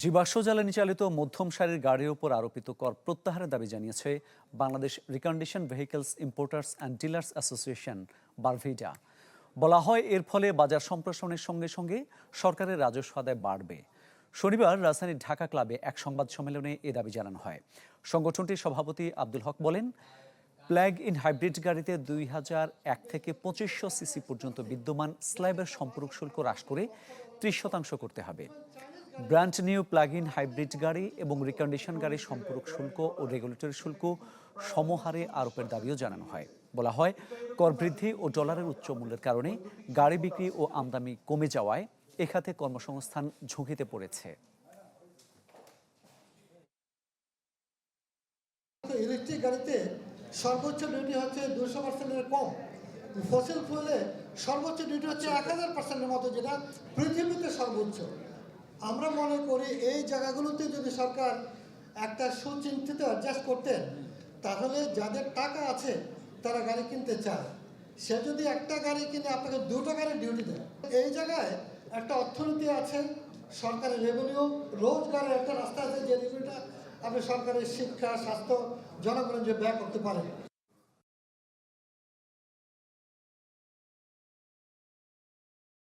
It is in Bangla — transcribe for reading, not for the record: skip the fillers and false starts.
জীবাশ্ম জ্বালানি চালিত মধ্যম সারির গাড়ির উপর আরোপিত কর প্রত্যাহারের দাবি জানিয়েছে Bangladesh recondition vehicles importers and dealers association BARVIDA. বলা হয় এর ফলে বাজার সম্প্রসারণের সঙ্গে সঙ্গে সরকারের রাজস্ব আদায় বাড়বে। শনিবার রাজধানীর ঢাকা ক্লাবে এক সংবাদ সম্মেলনে এ দাবি জানানো হয়। সংগঠনটির সভাপতি আব্দুল হক বলেন, প্লাগ ইন হাইব্রিড গাড়িতে 2001 থেকে 2500 সিসি পর্যন্ত বিদ্যমান স্ল্যাবের সম্পূরক শুল্ক হ্রাস করে 30% করতে হবে। Brand new plug in hybrid গাড়ি এবং রিকন্ডিশন গাড়ির সম্পূরক শুল্ক ও রেগুলেটরি শুল্ক সমহারে আরোপের দাবিও জানানো হয়। বলা হয়, কর বৃদ্ধি ও ডলারের উচ্চ মূল্যের কারণে গাড়ি বিক্রি ও আমদানি কমে যাওয়ায় এ খাতে কর্মসংস্থান ঝুঁকিতে পড়েছে। ইলেকট্রিক গাড়িতে সর্বোচ্চ ডিউটি হচ্ছে 200%-এর কম। ফসিল ফুয়েলে সর্বোচ্চ ডিউটি হচ্ছে 1000%-এর মতো, যেটা পৃথিবীতে সর্বোচ্চ। আমরা মনে করি এই জায়গাগুলোতে যদি সরকার একটা সুচিন্তিত অ্যাডজাস্ট করতেন, তাহলে যাদের টাকা আছে তারা গাড়ি কিনতে চায়। সে যদি একটা গাড়ি কিনে আপনাকে দুটো গাড়ির ডিউটি দেয়, এই জায়গায় একটা অর্থনীতি আছে, সরকারের রেভিনিউ, রোজগারের একটা রাস্তা আছে, যে রেভিনিউটা আপনি সরকারের শিক্ষা, স্বাস্থ্য, জনগণের যে ব্যয় করতে পারেন।